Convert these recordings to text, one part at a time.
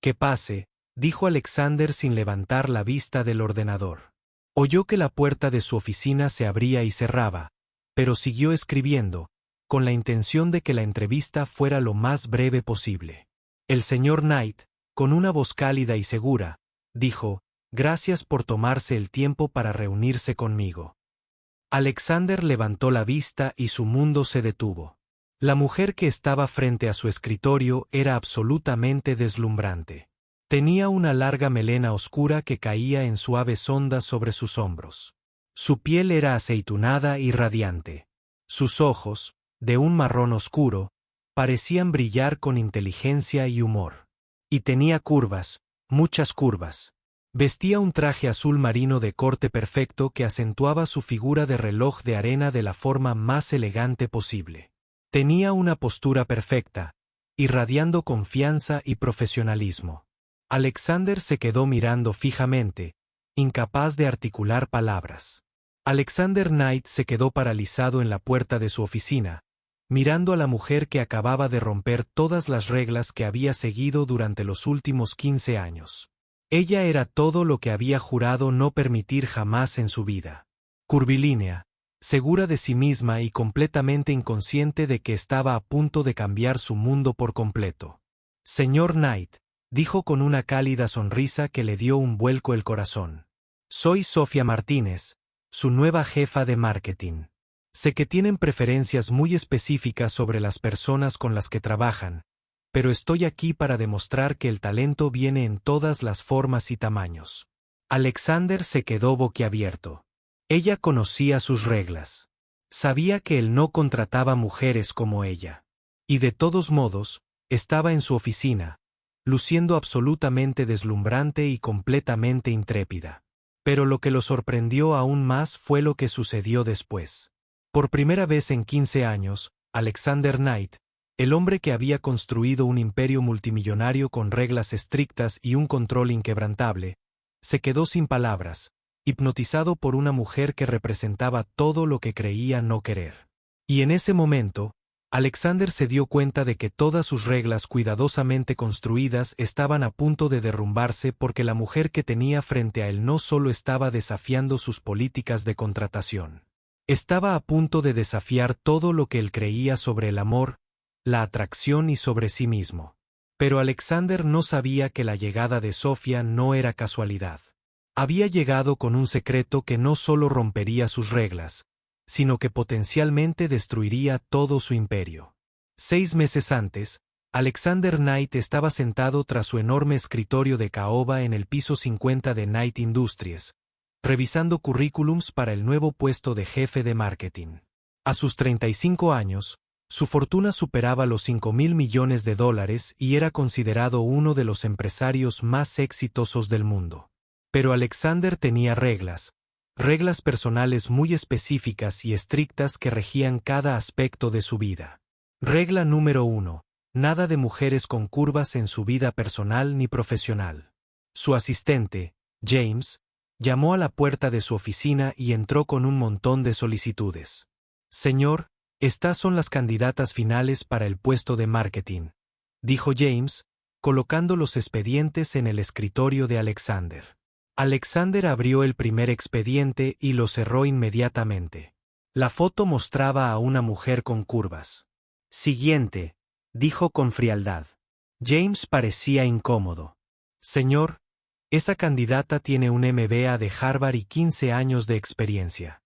Que pase, dijo Alexander sin levantar la vista del ordenador. Oyó que la puerta de su oficina se abría y cerraba, pero siguió escribiendo, con la intención de que la entrevista fuera lo más breve posible. El señor Knight, con una voz cálida y segura, dijo, «Gracias por tomarse el tiempo para reunirse conmigo». Alexander levantó la vista y su mundo se detuvo. La mujer que estaba frente a su escritorio era absolutamente deslumbrante. Tenía una larga melena oscura que caía en suaves ondas sobre sus hombros. Su piel era aceitunada y radiante. Sus ojos, de un marrón oscuro, parecían brillar con inteligencia y humor. Y tenía curvas, muchas curvas. Vestía un traje azul marino de corte perfecto que acentuaba su figura de reloj de arena de la forma más elegante posible. Tenía una postura perfecta, irradiando confianza y profesionalismo. Alexander se quedó mirando fijamente, incapaz de articular palabras. Alexander Knight se quedó paralizado en la puerta de su oficina, mirando a la mujer que acababa de romper todas las reglas que había seguido durante los últimos 15 años. Ella era todo lo que había jurado no permitir jamás en su vida. Curvilínea, segura de sí misma y completamente inconsciente de que estaba a punto de cambiar su mundo por completo. «Señor Knight», dijo con una cálida sonrisa que le dio un vuelco el corazón. «Soy Sofía Martínez, su nueva jefa de marketing. Sé que tienen preferencias muy específicas sobre las personas con las que trabajan, pero estoy aquí para demostrar que el talento viene en todas las formas y tamaños». Alexander se quedó boquiabierto. Ella conocía sus reglas. Sabía que él no contrataba mujeres como ella. Y de todos modos, estaba en su oficina, luciendo absolutamente deslumbrante y completamente intrépida. Pero lo que lo sorprendió aún más fue lo que sucedió después. Por primera vez en 15 años, Alexander Knight, el hombre que había construido un imperio multimillonario con reglas estrictas y un control inquebrantable, se quedó sin palabras, hipnotizado por una mujer que representaba todo lo que creía no querer. Y en ese momento, Alexander se dio cuenta de que todas sus reglas cuidadosamente construidas estaban a punto de derrumbarse porque la mujer que tenía frente a él no solo estaba desafiando sus políticas de contratación. Estaba a punto de desafiar todo lo que él creía sobre el amor, la atracción y sobre sí mismo. Pero Alexander no sabía que la llegada de Sofía no era casualidad. Había llegado con un secreto que no solo rompería sus reglas, sino que potencialmente destruiría todo su imperio. 6 meses antes, Alexander Knight estaba sentado tras su enorme escritorio de caoba en el piso 50 de Knight Industries, revisando currículums para el nuevo puesto de jefe de marketing. A sus 35 años, su fortuna superaba los $5.000 millones y era considerado uno de los empresarios más exitosos del mundo. Pero Alexander tenía reglas personales muy específicas y estrictas que regían cada aspecto de su vida. Regla número 1. Nada de mujeres con curvas en su vida personal ni profesional. Su asistente, James, llamó a la puerta de su oficina y entró con un montón de solicitudes. «Señor, estas son las candidatas finales para el puesto de marketing», dijo James, colocando los expedientes en el escritorio de Alexander. Alexander abrió el primer expediente y lo cerró inmediatamente. La foto mostraba a una mujer con curvas. «Siguiente», dijo con frialdad. James parecía incómodo. «Señor, esa candidata tiene un MBA de Harvard y 15 años de experiencia».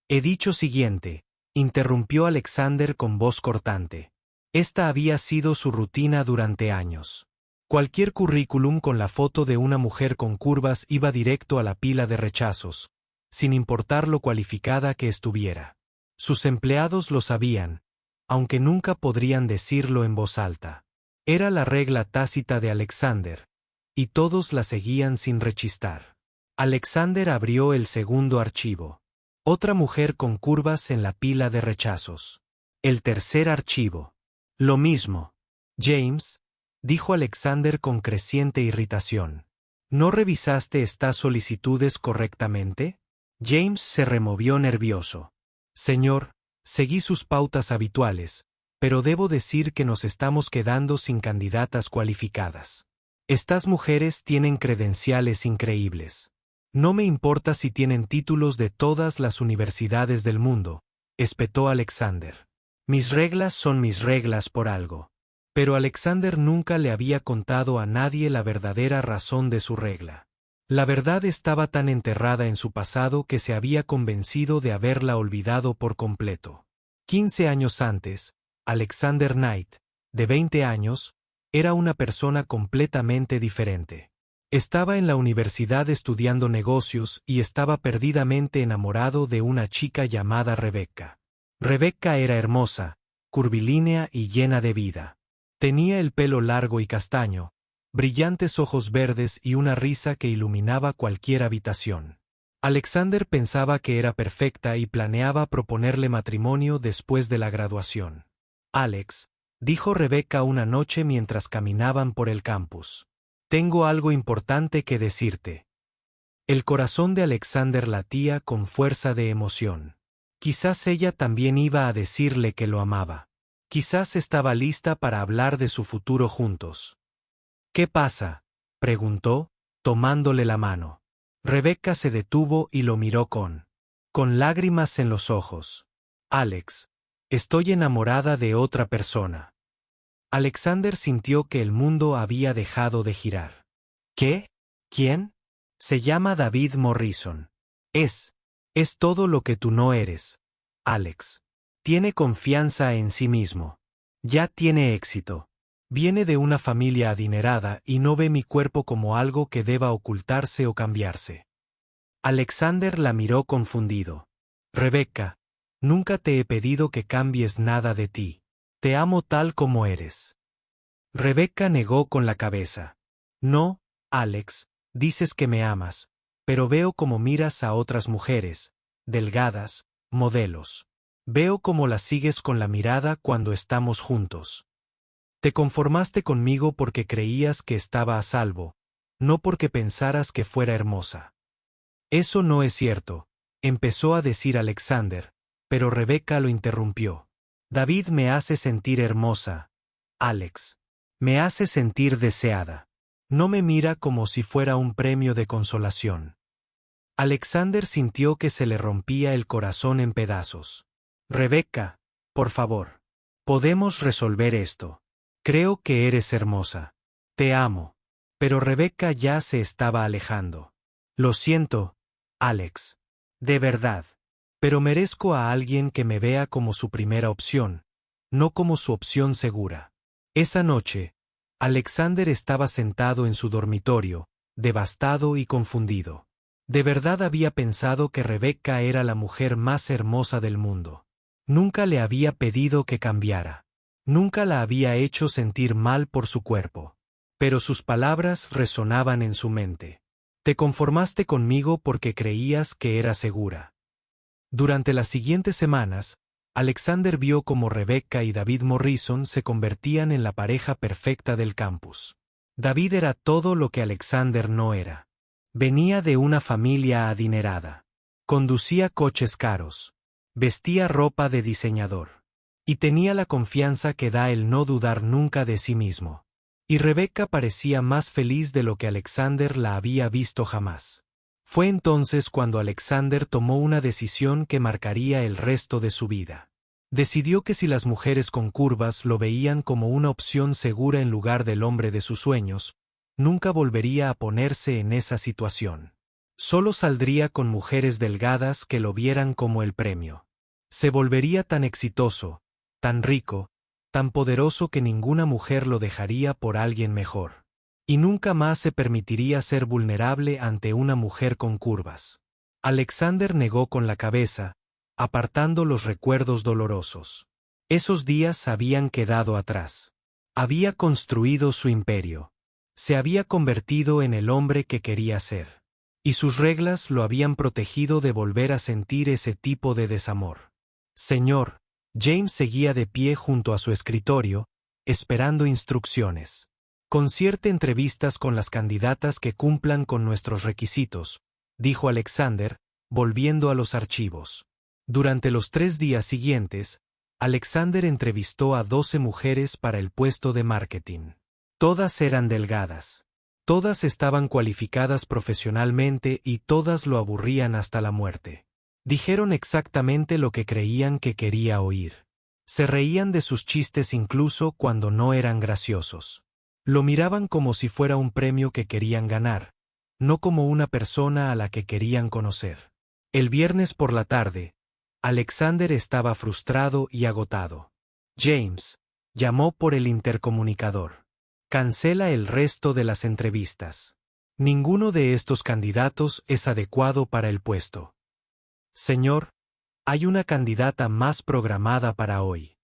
«He dicho siguiente», interrumpió Alexander con voz cortante. Esta había sido su rutina durante años. Cualquier currículum con la foto de una mujer con curvas iba directo a la pila de rechazos, sin importar lo cualificada que estuviera. Sus empleados lo sabían, aunque nunca podrían decirlo en voz alta. Era la regla tácita de Alexander, y todos la seguían sin rechistar. Alexander abrió el segundo archivo. Otra mujer con curvas en la pila de rechazos. El tercer archivo. Lo mismo. «James», dijo Alexander con creciente irritación. «¿No revisaste estas solicitudes correctamente?» James se removió nervioso. «Señor, seguí sus pautas habituales, pero debo decir que nos estamos quedando sin candidatas cualificadas». Estas mujeres tienen credenciales increíbles. No me importa si tienen títulos de todas las universidades del mundo, espetó Alexander. Mis reglas son mis reglas por algo. Pero Alexander nunca le había contado a nadie la verdadera razón de su regla. La verdad estaba tan enterrada en su pasado que se había convencido de haberla olvidado por completo. 15 años antes, Alexander Knight, de 20 años, era una persona completamente diferente. Estaba en la universidad estudiando negocios y estaba perdidamente enamorado de una chica llamada Rebecca. Rebecca era hermosa, curvilínea y llena de vida. Tenía el pelo largo y castaño, brillantes ojos verdes y una risa que iluminaba cualquier habitación. Alexander pensaba que era perfecta y planeaba proponerle matrimonio después de la graduación. Alex, dijo Rebecca una noche mientras caminaban por el campus. Tengo algo importante que decirte. El corazón de Alexander latía con fuerza de emoción. Quizás ella también iba a decirle que lo amaba. Quizás estaba lista para hablar de su futuro juntos. ¿Qué pasa?, preguntó, tomándole la mano. Rebecca se detuvo y lo miró con lágrimas en los ojos. Alex, estoy enamorada de otra persona. Alexander sintió que el mundo había dejado de girar. ¿Qué? ¿Quién? Se llama David Morrison. Es todo lo que tú no eres, Alex. Tiene confianza en sí mismo. Ya tiene éxito. Viene de una familia adinerada y no ve mi cuerpo como algo que deba ocultarse o cambiarse. Alexander la miró confundido. Rebecca, nunca te he pedido que cambies nada de ti. Te amo tal como eres. Rebecca negó con la cabeza. No, Alex, dices que me amas, pero veo cómo miras a otras mujeres, delgadas, modelos. Veo cómo las sigues con la mirada cuando estamos juntos. Te conformaste conmigo porque creías que estaba a salvo, no porque pensaras que fuera hermosa. Eso no es cierto, empezó a decir Alexander, pero Rebecca lo interrumpió. David me hace sentir hermosa, Alex. Me hace sentir deseada. No me mira como si fuera un premio de consolación. Alexander sintió que se le rompía el corazón en pedazos. Rebecca, por favor. Podemos resolver esto. Creo que eres hermosa. Te amo. Pero Rebecca ya se estaba alejando. Lo siento, Alex. De verdad. Pero merezco a alguien que me vea como su primera opción, no como su opción segura. Esa noche, Alexander estaba sentado en su dormitorio, devastado y confundido. De verdad había pensado que Rebecca era la mujer más hermosa del mundo. Nunca le había pedido que cambiara. Nunca la había hecho sentir mal por su cuerpo. Pero sus palabras resonaban en su mente. Te conformaste conmigo porque creías que era segura. Durante las siguientes semanas, Alexander vio cómo Rebecca y David Morrison se convertían en la pareja perfecta del campus. David era todo lo que Alexander no era. Venía de una familia adinerada. Conducía coches caros. Vestía ropa de diseñador. Y tenía la confianza que da el no dudar nunca de sí mismo. Y Rebecca parecía más feliz de lo que Alexander la había visto jamás. Fue entonces cuando Alexander tomó una decisión que marcaría el resto de su vida. Decidió que si las mujeres con curvas lo veían como una opción segura en lugar del hombre de sus sueños, nunca volvería a ponerse en esa situación. Solo saldría con mujeres delgadas que lo vieran como el premio. Se volvería tan exitoso, tan rico, tan poderoso que ninguna mujer lo dejaría por alguien mejor. Y nunca más se permitiría ser vulnerable ante una mujer con curvas. Alexander negó con la cabeza, apartando los recuerdos dolorosos. Esos días habían quedado atrás. Había construido su imperio. Se había convertido en el hombre que quería ser. Y sus reglas lo habían protegido de volver a sentir ese tipo de desamor. Señor, James seguía de pie junto a su escritorio, esperando instrucciones. Concierte entrevistas con las candidatas que cumplan con nuestros requisitos, dijo Alexander, volviendo a los archivos. Durante los 3 días siguientes, Alexander entrevistó a 12 mujeres para el puesto de marketing. Todas eran delgadas. Todas estaban cualificadas profesionalmente y todas lo aburrían hasta la muerte. Dijeron exactamente lo que creían que quería oír. Se reían de sus chistes incluso cuando no eran graciosos. Lo miraban como si fuera un premio que querían ganar, no como una persona a la que querían conocer. El viernes por la tarde, Alexander estaba frustrado y agotado. James llamó por el intercomunicador. Cancela el resto de las entrevistas. Ninguno de estos candidatos es adecuado para el puesto. Señor, hay una candidata más programada para hoy.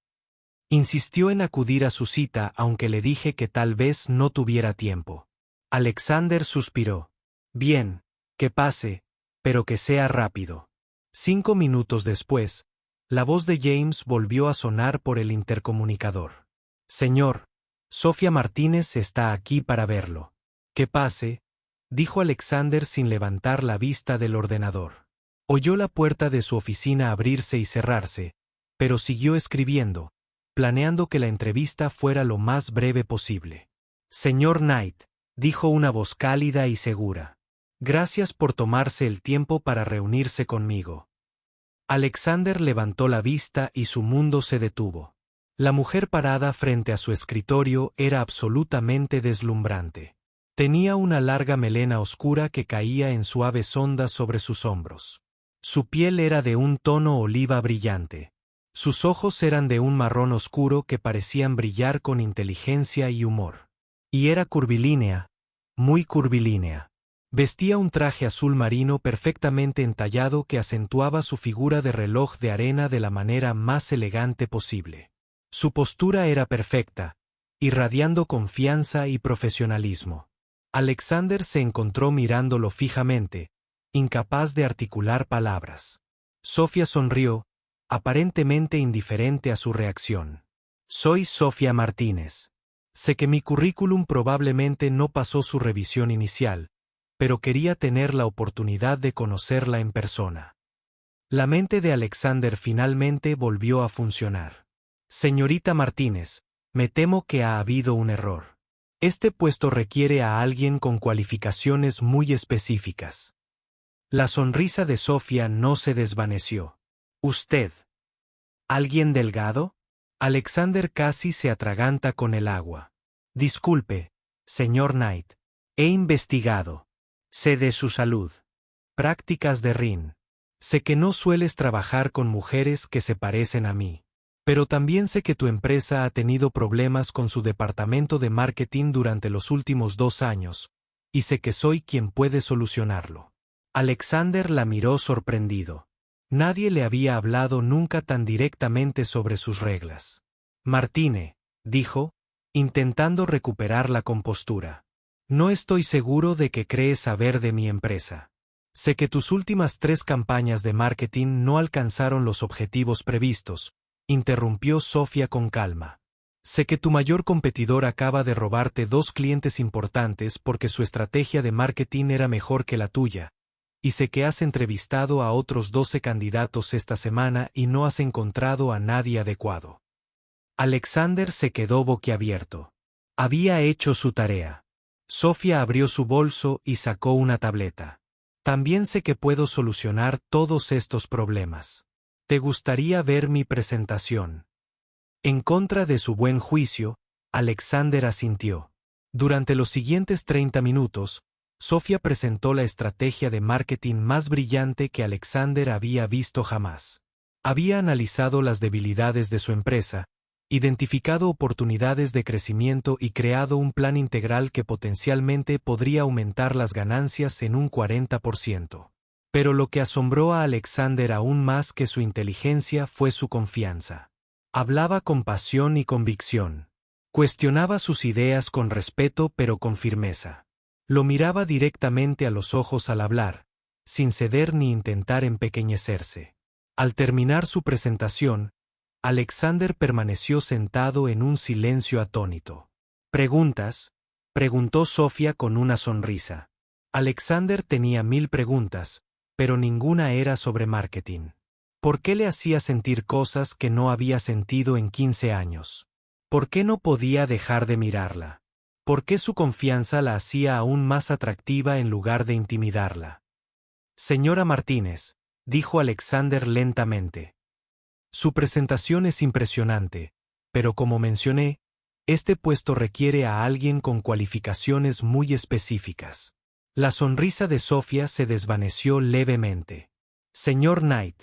Insistió en acudir a su cita aunque le dije que tal vez no tuviera tiempo. Alexander suspiró. Bien, que pase, pero que sea rápido. 5 minutos después, la voz de James volvió a sonar por el intercomunicador. Señor, Sofía Martínez está aquí para verlo. Que pase, dijo Alexander sin levantar la vista del ordenador. Oyó la puerta de su oficina abrirse y cerrarse, pero siguió escribiendo, planeando que la entrevista fuera lo más breve posible. Señor Knight, dijo una voz cálida y segura. Gracias por tomarse el tiempo para reunirse conmigo. Alexander levantó la vista y su mundo se detuvo. La mujer parada frente a su escritorio era absolutamente deslumbrante. Tenía una larga melena oscura que caía en suaves ondas sobre sus hombros. Su piel era de un tono oliva brillante. Sus ojos eran de un marrón oscuro que parecían brillar con inteligencia y humor. Y era curvilínea, muy curvilínea. Vestía un traje azul marino perfectamente entallado que acentuaba su figura de reloj de arena de la manera más elegante posible. Su postura era perfecta, irradiando confianza y profesionalismo. Alexander se encontró mirándolo fijamente, incapaz de articular palabras. Sofía sonrió, aparentemente indiferente a su reacción. Soy Sofía Martínez. Sé que mi currículum probablemente no pasó su revisión inicial, pero quería tener la oportunidad de conocerla en persona. La mente de Alexander finalmente volvió a funcionar. Señorita Martínez, me temo que ha habido un error. Este puesto requiere a alguien con cualificaciones muy específicas. La sonrisa de Sofía no se desvaneció. ¿Usted? ¿Alguien delgado? Alexander casi se atraganta con el agua. Disculpe, señor Knight. He investigado. Sé de su salud. Prácticas de RIN. Sé que no sueles trabajar con mujeres que se parecen a mí. Pero también sé que tu empresa ha tenido problemas con su departamento de marketing durante los últimos 2 años, y sé que soy quien puede solucionarlo. Alexander la miró sorprendido. Nadie le había hablado nunca tan directamente sobre sus reglas. Martine, dijo, intentando recuperar la compostura. No estoy seguro de que crees saber de mi empresa. Sé que tus últimas 3 campañas de marketing no alcanzaron los objetivos previstos, interrumpió Sofía con calma. Sé que tu mayor competidor acaba de robarte 2 clientes importantes porque su estrategia de marketing era mejor que la tuya, y sé que has entrevistado a otros 12 candidatos esta semana y no has encontrado a nadie adecuado. Alexander se quedó boquiabierto. Había hecho su tarea. Sofía abrió su bolso y sacó una tableta. También sé que puedo solucionar todos estos problemas. ¿Te gustaría ver mi presentación? En contra de su buen juicio, Alexander asintió. Durante los siguientes 30 minutos, Sofía presentó la estrategia de marketing más brillante que Alexander había visto jamás. Había analizado las debilidades de su empresa, identificado oportunidades de crecimiento y creado un plan integral que potencialmente podría aumentar las ganancias en un 40%. Pero lo que asombró a Alexander aún más que su inteligencia fue su confianza. Hablaba con pasión y convicción. Cuestionaba sus ideas con respeto pero con firmeza. Lo miraba directamente a los ojos al hablar, sin ceder ni intentar empequeñecerse. Al terminar su presentación, Alexander permaneció sentado en un silencio atónito. ¿Preguntas?, preguntó Sofía con una sonrisa. Alexander tenía 1000 preguntas, pero ninguna era sobre marketing. ¿Por qué le hacía sentir cosas que no había sentido en 15 años? ¿Por qué no podía dejar de mirarla? ¿Por qué su confianza la hacía aún más atractiva en lugar de intimidarla? Señora Martínez, dijo Alexander lentamente. Su presentación es impresionante, pero como mencioné, este puesto requiere a alguien con cualificaciones muy específicas. La sonrisa de Sofía se desvaneció levemente. Señor Knight,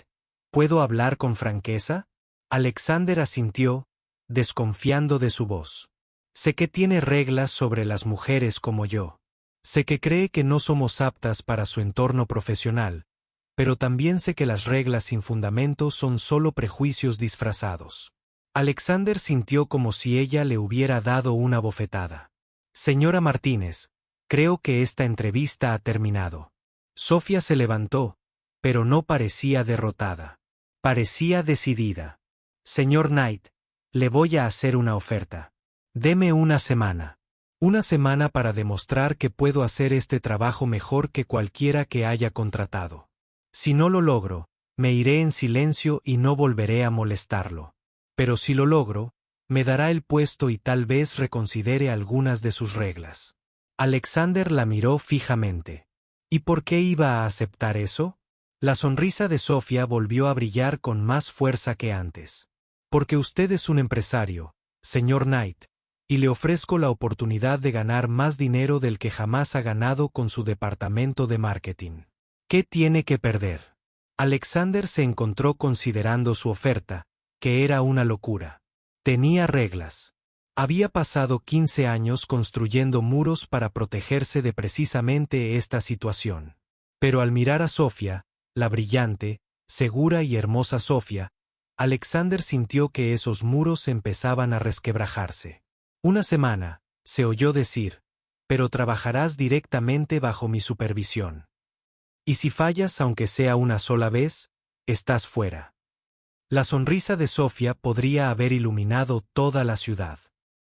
¿puedo hablar con franqueza? Alexander asintió, desconfiando de su voz. Sé que tiene reglas sobre las mujeres como yo. Sé que cree que no somos aptas para su entorno profesional, pero también sé que las reglas sin fundamento son solo prejuicios disfrazados. Alexander sintió como si ella le hubiera dado una bofetada. Señora Martínez, creo que esta entrevista ha terminado. Sofía se levantó, pero no parecía derrotada. Parecía decidida. Señor Knight, le voy a hacer una oferta. Deme una semana. Una semana para demostrar que puedo hacer este trabajo mejor que cualquiera que haya contratado. Si no lo logro, me iré en silencio y no volveré a molestarlo. Pero si lo logro, me dará el puesto y tal vez reconsidere algunas de sus reglas. Alexander la miró fijamente. ¿Y por qué iba a aceptar eso? La sonrisa de Sofía volvió a brillar con más fuerza que antes. Porque usted es un empresario, señor Knight, y le ofrezco la oportunidad de ganar más dinero del que jamás ha ganado con su departamento de marketing. ¿Qué tiene que perder? Alexander se encontró considerando su oferta, que era una locura. Tenía reglas. Había pasado 15 años construyendo muros para protegerse de precisamente esta situación. Pero al mirar a Sofía, la brillante, segura y hermosa Sofía, Alexander sintió que esos muros empezaban a resquebrajarse. Una semana, se oyó decir, pero trabajarás directamente bajo mi supervisión. Y si fallas aunque sea una sola vez, estás fuera. La sonrisa de Sofía podría haber iluminado toda la ciudad.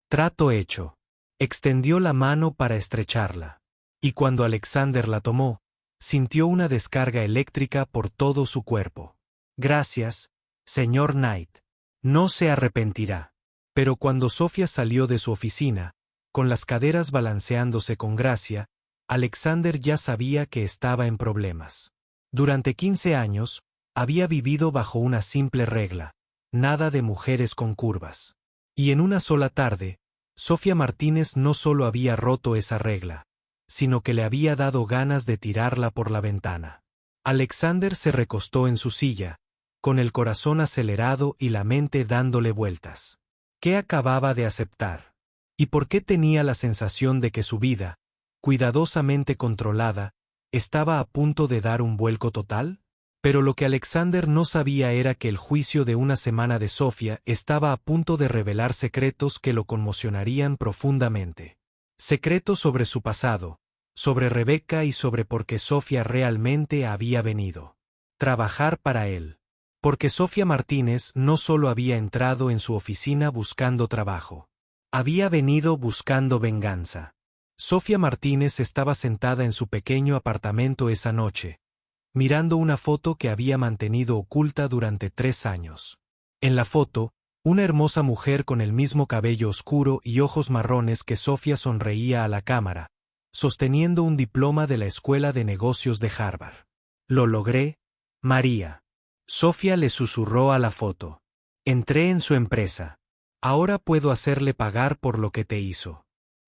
Trato hecho. Extendió la mano para estrecharla. Y cuando Alexander la tomó, sintió una descarga eléctrica por todo su cuerpo. Gracias, señor Knight. No se arrepentirá. Pero cuando Sofía salió de su oficina, con las caderas balanceándose con gracia, Alexander ya sabía que estaba en problemas. Durante 15 años, había vivido bajo una simple regla: nada de mujeres con curvas. Y en una sola tarde, Sofía Martínez no solo había roto esa regla, sino que le había dado ganas de tirarla por la ventana. Alexander se recostó en su silla, con el corazón acelerado y la mente dándole vueltas. ¿Qué acababa de aceptar? ¿Y por qué tenía la sensación de que su vida, cuidadosamente controlada, estaba a punto de dar un vuelco total? Pero lo que Alexander no sabía era que el juicio de una semana de Sofía estaba a punto de revelar secretos que lo conmocionarían profundamente. Secretos sobre su pasado, sobre Rebeca y sobre por qué Sofía realmente había venido. Trabajar para él. Porque Sofía Martínez no solo había entrado en su oficina buscando trabajo. Había venido buscando venganza. Sofía Martínez estaba sentada en su pequeño apartamento esa noche, mirando una foto que había mantenido oculta durante 3 años. En la foto, una hermosa mujer con el mismo cabello oscuro y ojos marrones que Sofía sonreía a la cámara, sosteniendo un diploma de la Escuela de Negocios de Harvard. Lo logré, María. Sofía le susurró a la foto. Entré en su empresa. Ahora puedo hacerle pagar por lo que te hizo.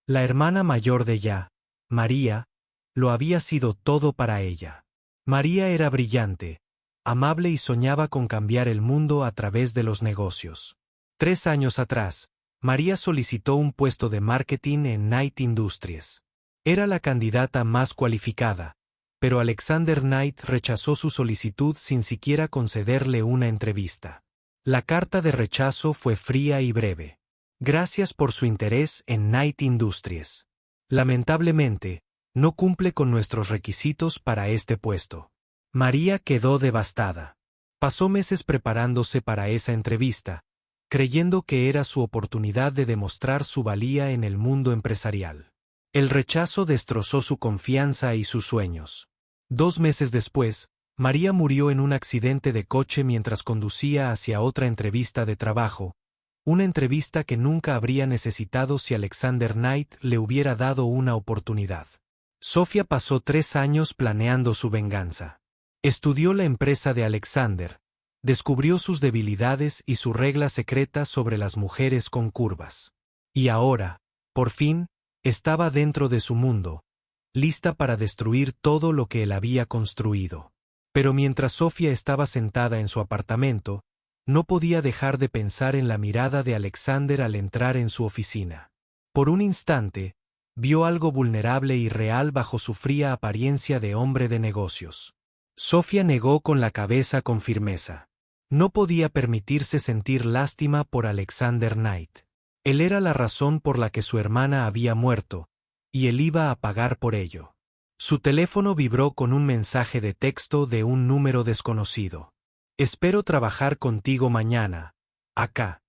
La hermana mayor de ella, María, lo había sido todo para ella. María era brillante, amable y soñaba con cambiar el mundo a través de los negocios. 3 años atrás, María solicitó un puesto de marketing en Knight Industries. Era la candidata más cualificada, pero Alexander Knight rechazó su solicitud sin siquiera concederle una entrevista. La carta de rechazo fue fría y breve. Gracias por su interés en Knight Industries. Lamentablemente, no cumple con nuestros requisitos para este puesto. María quedó devastada. Pasó meses preparándose para esa entrevista, creyendo que era su oportunidad de demostrar su valía en el mundo empresarial. El rechazo destrozó su confianza y sus sueños. 2 meses después, María murió en un accidente de coche mientras conducía hacia otra entrevista de trabajo, Una entrevista que nunca habría necesitado si Alexander Knight le hubiera dado una oportunidad. Sofía pasó 3 años planeando su venganza. Estudió la empresa de Alexander, descubrió sus debilidades y su regla secreta sobre las mujeres con curvas. Y ahora, por fin, estaba dentro de su mundo, lista para destruir todo lo que él había construido. Pero mientras Sofía estaba sentada en su apartamento, no podía dejar de pensar en la mirada de Alexander al entrar en su oficina. Por un instante, vio algo vulnerable y real bajo su fría apariencia de hombre de negocios. Sofía negó con la cabeza con firmeza. No podía permitirse sentir lástima por Alexander Knight. Él era la razón por la que su hermana había muerto, y él iba a pagar por ello. Su teléfono vibró con un mensaje de texto de un número desconocido. Espero trabajar contigo mañana, acá.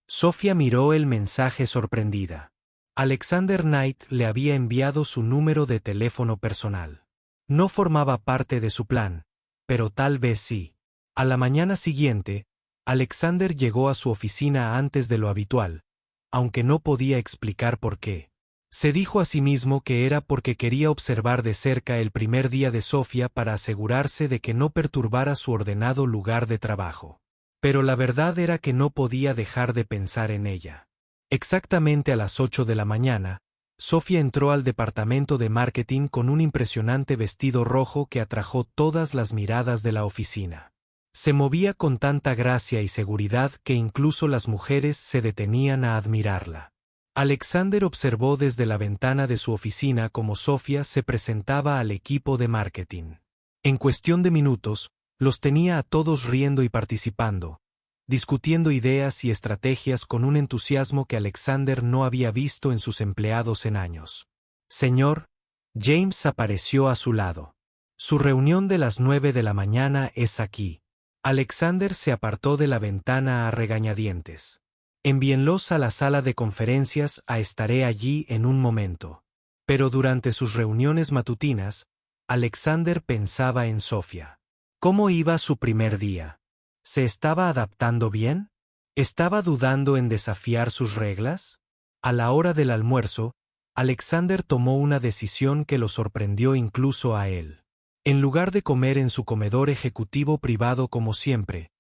Sofía miró el mensaje sorprendida. Alexander Knight le había enviado su número de teléfono personal. No formaba parte de su plan, pero tal vez sí. A la mañana siguiente, Alexander llegó a su oficina antes de lo habitual, aunque no podía explicar por qué. Se dijo a sí mismo que era porque quería observar de cerca el primer día de Sofía para asegurarse de que no perturbara su ordenado lugar de trabajo. Pero la verdad era que no podía dejar de pensar en ella. Exactamente a las 8 de la mañana, Sofía entró al departamento de marketing con un impresionante vestido rojo que atrajo todas las miradas de la oficina. Se movía con tanta gracia y seguridad que incluso las mujeres se detenían a admirarla. Alexander observó desde la ventana de su oficina cómo Sofía se presentaba al equipo de marketing. En cuestión de minutos, los tenía a todos riendo y participando, discutiendo ideas y estrategias con un entusiasmo que Alexander no había visto en sus empleados en años. Señor, James apareció a su lado. Su reunión de las 9 de la mañana es aquí. Alexander se apartó de la ventana a regañadientes. Envíenlos a la sala de conferencias, estaré allí en un momento. Pero durante sus reuniones matutinas, Alexander pensaba en Sofía. ¿Cómo iba su primer día? ¿Se estaba adaptando bien? ¿Estaba dudando en desafiar sus reglas? A la hora del almuerzo, Alexander tomó una decisión que lo sorprendió incluso a él. En lugar de comer en su comedor ejecutivo privado como siempre,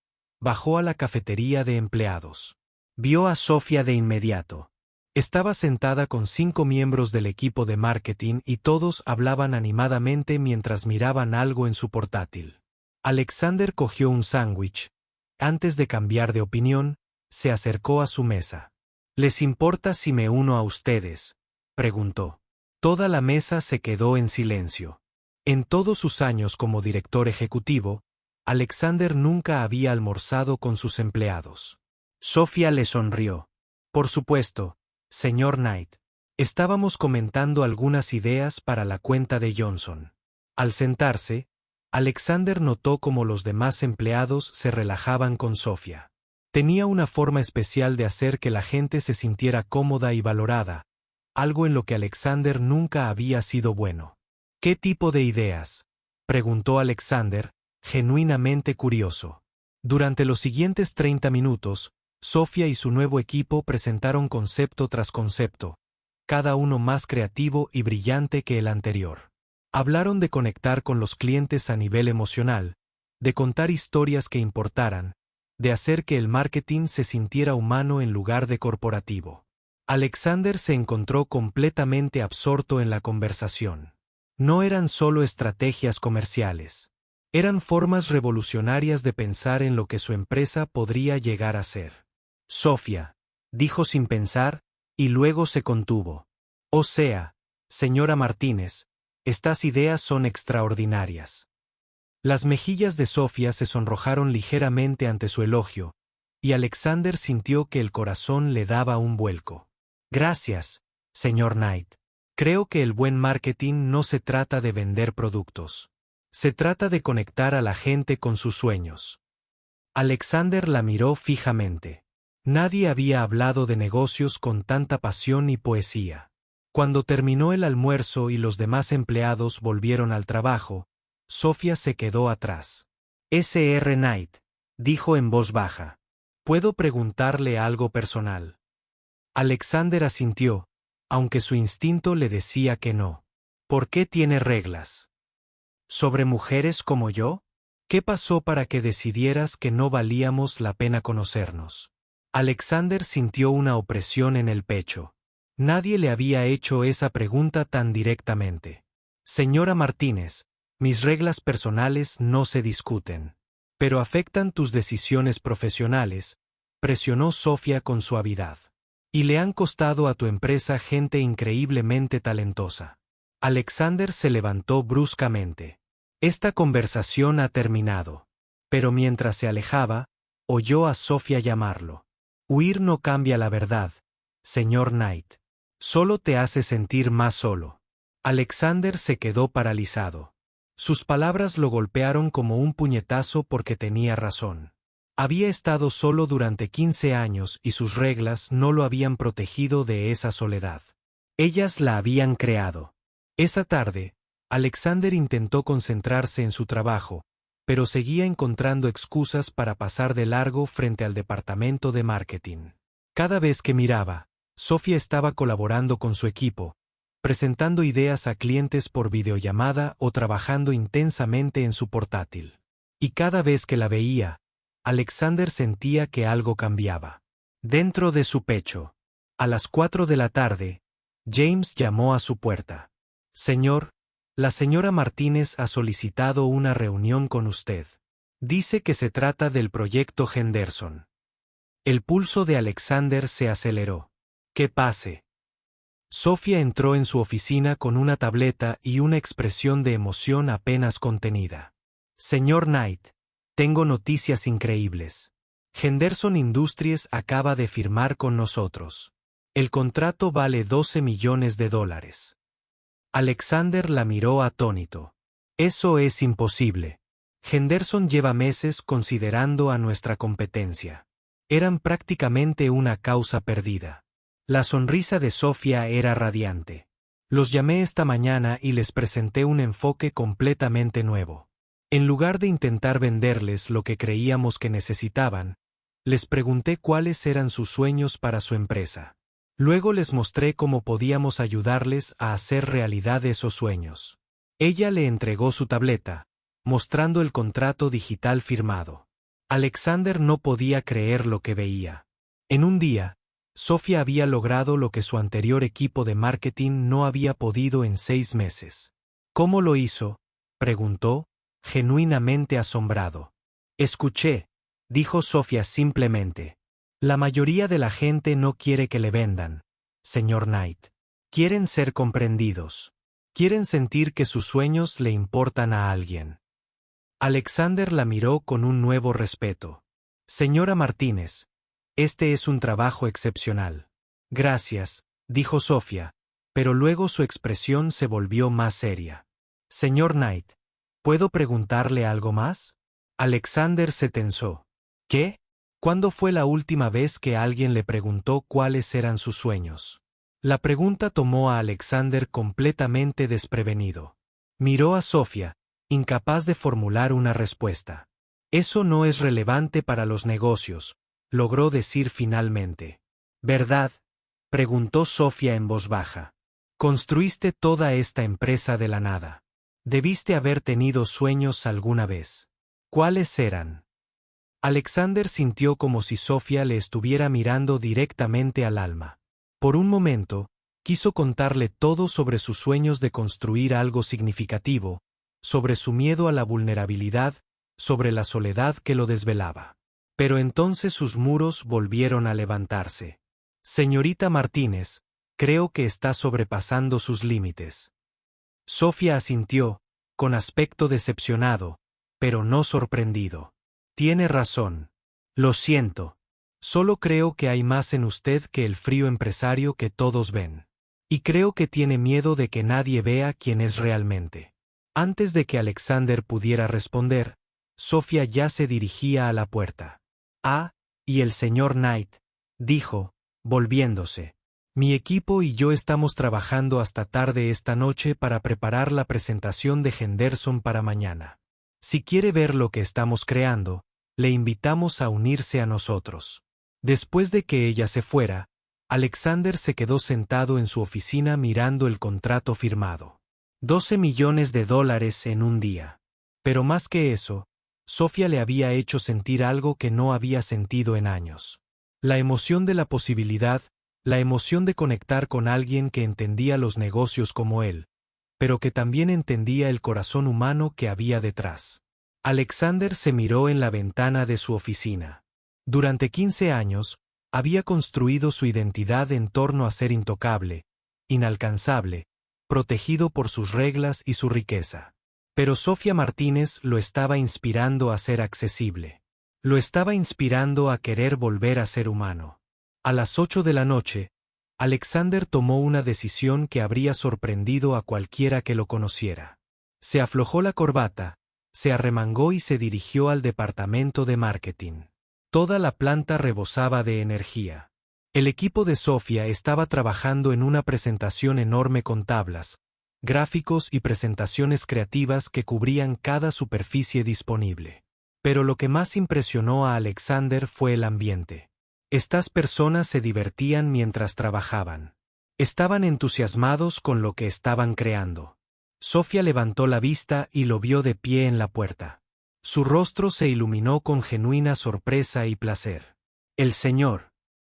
bajó a la cafetería de empleados. Vio a Sofía de inmediato. Estaba sentada con 5 miembros del equipo de marketing y todos hablaban animadamente mientras miraban algo en su portátil. Alexander cogió un sándwich. Antes de cambiar de opinión, se acercó a su mesa. ¿Les importa si me uno a ustedes?, preguntó. Toda la mesa se quedó en silencio. En todos sus años como director ejecutivo, Alexander nunca había almorzado con sus empleados. Sofía le sonrió. Por supuesto, señor Knight. Estábamos comentando algunas ideas para la cuenta de Johnson. Al sentarse, Alexander notó cómo los demás empleados se relajaban con Sofía. Tenía una forma especial de hacer que la gente se sintiera cómoda y valorada, algo en lo que Alexander nunca había sido bueno. ¿Qué tipo de ideas?, preguntó Alexander, genuinamente curioso. Durante los siguientes 30 minutos, Sofía y su nuevo equipo presentaron concepto tras concepto, cada uno más creativo y brillante que el anterior. Hablaron de conectar con los clientes a nivel emocional, de contar historias que importaran, de hacer que el marketing se sintiera humano en lugar de corporativo. Alexander se encontró completamente absorto en la conversación. No eran solo estrategias comerciales. Eran formas revolucionarias de pensar en lo que su empresa podría llegar a ser. Sofía, dijo sin pensar, y luego se contuvo. O sea, señora Martínez, estas ideas son extraordinarias. Las mejillas de Sofía se sonrojaron ligeramente ante su elogio, y Alexander sintió que el corazón le daba un vuelco. Gracias, señor Knight. Creo que el buen marketing no se trata de vender productos. Se trata de conectar a la gente con sus sueños. Alexander la miró fijamente. Nadie había hablado de negocios con tanta pasión y poesía. Cuando terminó el almuerzo y los demás empleados volvieron al trabajo, Sofía se quedó atrás. Sr. Knight, dijo en voz baja. ¿Puedo preguntarle algo personal? Alexander asintió, aunque su instinto le decía que no. ¿Por qué tiene reglas? ¿Sobre mujeres como yo? ¿Qué pasó para que decidieras que no valíamos la pena conocernos? Alexander sintió una opresión en el pecho. Nadie le había hecho esa pregunta tan directamente. Señora Martínez, mis reglas personales no se discuten. Pero afectan tus decisiones profesionales, presionó Sofía con suavidad. Y le han costado a tu empresa gente increíblemente talentosa. Alexander se levantó bruscamente. Esta conversación ha terminado. Pero mientras se alejaba, oyó a Sofía llamarlo. Huir no cambia la verdad, señor Knight. Solo te hace sentir más solo. Alexander se quedó paralizado. Sus palabras lo golpearon como un puñetazo porque tenía razón. Había estado solo durante 15 años y sus reglas no lo habían protegido de esa soledad. Ellas la habían creado. Esa tarde, Alexander intentó concentrarse en su trabajo, pero seguía encontrando excusas para pasar de largo frente al departamento de marketing. Cada vez que miraba, Sofía estaba colaborando con su equipo, presentando ideas a clientes por videollamada o trabajando intensamente en su portátil. Y cada vez que la veía, Alexander sentía que algo cambiaba. Dentro de su pecho. A las 4 de la tarde, James llamó a su puerta. Señor, la señora Martínez ha solicitado una reunión con usted. Dice que se trata del proyecto Henderson. El pulso de Alexander se aceleró. Que pase. Sofía entró en su oficina con una tableta y una expresión de emoción apenas contenida. Señor Knight, tengo noticias increíbles. Henderson Industries acaba de firmar con nosotros. El contrato vale $12 millones. Alexander la miró atónito. Eso es imposible. Henderson lleva meses considerando a nuestra competencia. Eran prácticamente una causa perdida. La sonrisa de Sofía era radiante. Los llamé esta mañana y les presenté un enfoque completamente nuevo. En lugar de intentar venderles lo que creíamos que necesitaban, les pregunté cuáles eran sus sueños para su empresa. Luego les mostré cómo podíamos ayudarles a hacer realidad esos sueños. Ella le entregó su tableta, mostrando el contrato digital firmado. Alexander no podía creer lo que veía. En un día, Sofía había logrado lo que su anterior equipo de marketing no había podido en 6 meses. ¿Cómo lo hizo?, preguntó, genuinamente asombrado. Escuché, dijo Sofía simplemente. La mayoría de la gente no quiere que le vendan, señor Knight. Quieren ser comprendidos. Quieren sentir que sus sueños le importan a alguien. Alexander la miró con un nuevo respeto. Señora Martínez, este es un trabajo excepcional. Gracias, dijo Sofía, pero luego su expresión se volvió más seria. Señor Knight, ¿puedo preguntarle algo más? Alexander se tensó. ¿Qué? ¿Cuándo fue la última vez que alguien le preguntó cuáles eran sus sueños? La pregunta tomó a Alexander completamente desprevenido. Miró a Sofía, incapaz de formular una respuesta. Eso no es relevante para los negocios, logró decir finalmente. ¿Verdad?, preguntó Sofía en voz baja. Construiste toda esta empresa de la nada. Debiste haber tenido sueños alguna vez. ¿Cuáles eran? Alexander sintió como si Sofía le estuviera mirando directamente al alma. Por un momento, quiso contarle todo sobre sus sueños de construir algo significativo, sobre su miedo a la vulnerabilidad, sobre la soledad que lo desvelaba. Pero entonces sus muros volvieron a levantarse. Señorita Martínez, creo que está sobrepasando sus límites. Sofía asintió, con aspecto decepcionado, pero no sorprendido. Tiene razón. Lo siento. Solo creo que hay más en usted que el frío empresario que todos ven. Y creo que tiene miedo de que nadie vea quién es realmente. Antes de que Alexander pudiera responder, Sofía ya se dirigía a la puerta. Ah, y el señor Knight, dijo, volviéndose. Mi equipo y yo estamos trabajando hasta tarde esta noche para preparar la presentación de Henderson para mañana. Si quiere ver lo que estamos creando, le invitamos a unirse a nosotros. Después de que ella se fuera, Alexander se quedó sentado en su oficina mirando el contrato firmado. $12 millones en un día. Pero más que eso, Sofía le había hecho sentir algo que no había sentido en años. La emoción de la posibilidad, la emoción de conectar con alguien que entendía los negocios como él, pero que también entendía el corazón humano que había detrás. Alexander se miró en la ventana de su oficina. Durante 15 años, había construido su identidad en torno a ser intocable, inalcanzable, protegido por sus reglas y su riqueza. Pero Sofía Martínez lo estaba inspirando a ser accesible. Lo estaba inspirando a querer volver a ser humano. A las 8 de la noche, Alexander tomó una decisión que habría sorprendido a cualquiera que lo conociera. Se aflojó la corbata, se arremangó y se dirigió al departamento de marketing. Toda la planta rebosaba de energía. El equipo de Sofía estaba trabajando en una presentación enorme con tablas, gráficos y presentaciones creativas que cubrían cada superficie disponible. Pero lo que más impresionó a Alexander fue el ambiente. Estas personas se divertían mientras trabajaban. Estaban entusiasmados con lo que estaban creando. Sofía levantó la vista y lo vio de pie en la puerta. Su rostro se iluminó con genuina sorpresa y placer. El señor,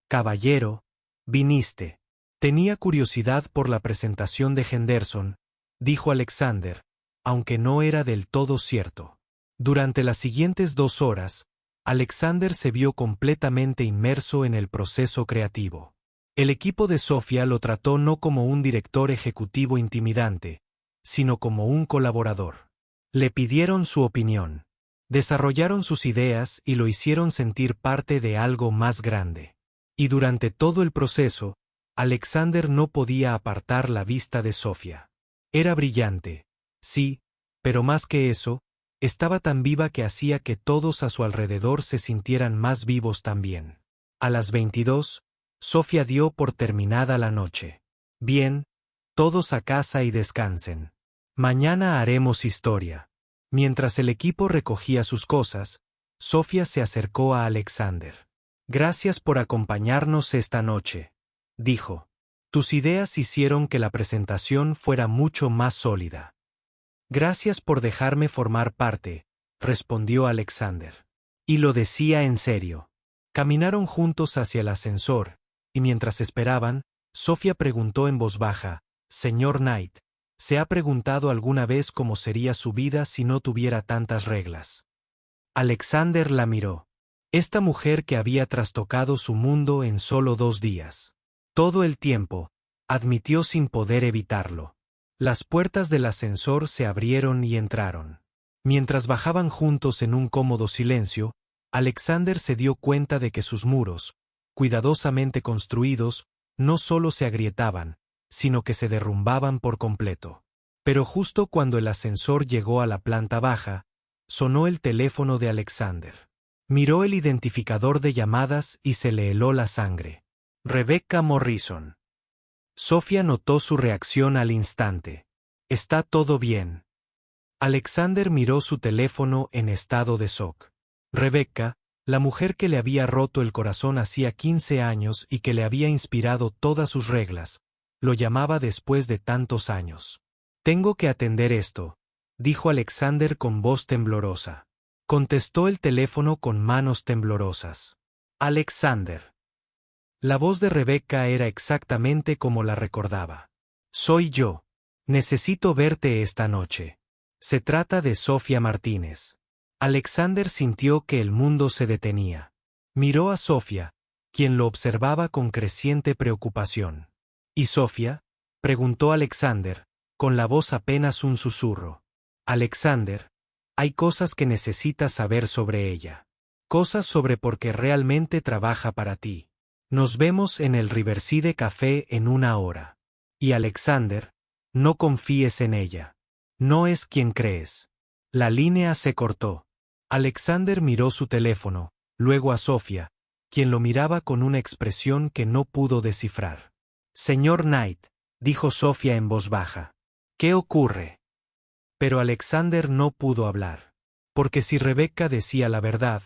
caballero, viniste. Tenía curiosidad por la presentación de Henderson, dijo Alexander, aunque no era del todo cierto. Durante las siguientes 2 horas, Alexander se vio completamente inmerso en el proceso creativo. El equipo de Sofía lo trató no como un director ejecutivo intimidante, sino como un colaborador. Le pidieron su opinión. Desarrollaron sus ideas y lo hicieron sentir parte de algo más grande. Y durante todo el proceso, Alexander no podía apartar la vista de Sofía. Era brillante, sí, pero más que eso, estaba tan viva que hacía que todos a su alrededor se sintieran más vivos también. A las 22, Sofía dio por terminada la noche. Bien, todos a casa y descansen. Mañana haremos historia. Mientras el equipo recogía sus cosas, Sofía se acercó a Alexander. Gracias por acompañarnos esta noche, dijo. Tus ideas hicieron que la presentación fuera mucho más sólida. Gracias por dejarme formar parte, respondió Alexander. Y lo decía en serio. Caminaron juntos hacia el ascensor, y mientras esperaban, Sofía preguntó en voz baja, Señor Knight, ¿se ha preguntado alguna vez cómo sería su vida si no tuviera tantas reglas? Alexander la miró. Esta mujer que había trastocado su mundo en solo 2 días. Todo el tiempo, admitió sin poder evitarlo. Las puertas del ascensor se abrieron y entraron. Mientras bajaban juntos en un cómodo silencio, Alexander se dio cuenta de que sus muros, cuidadosamente construidos, no solo se agrietaban, sino que se derrumbaban por completo. Pero justo cuando el ascensor llegó a la planta baja, sonó el teléfono de Alexander. Miró el identificador de llamadas y se le heló la sangre. Rebecca Morrison. Sofía notó su reacción al instante. ¿Está todo bien? Alexander miró su teléfono en estado de shock. Rebecca, la mujer que le había roto el corazón hacía 15 años y que le había inspirado todas sus reglas, lo llamaba después de tantos años. Tengo que atender esto, dijo Alexander con voz temblorosa. Contestó el teléfono con manos temblorosas. Alexander. La voz de Rebecca era exactamente como la recordaba. Soy yo. Necesito verte esta noche. Se trata de Sofía Martínez. Alexander sintió que el mundo se detenía. Miró a Sofía, quien lo observaba con creciente preocupación. ¿Y Sofía? Preguntó Alexander, con la voz apenas un susurro. Alexander, hay cosas que necesitas saber sobre ella. Cosas sobre por qué realmente trabaja para ti. Nos vemos en el Riverside Café en 1 hora. Y Alexander, no confíes en ella. No es quien crees. La línea se cortó. Alexander miró su teléfono, luego a Sofía, quien lo miraba con una expresión que no pudo descifrar. Señor Knight, dijo Sofía en voz baja. ¿Qué ocurre? Pero Alexander no pudo hablar. Porque si Rebecca decía la verdad,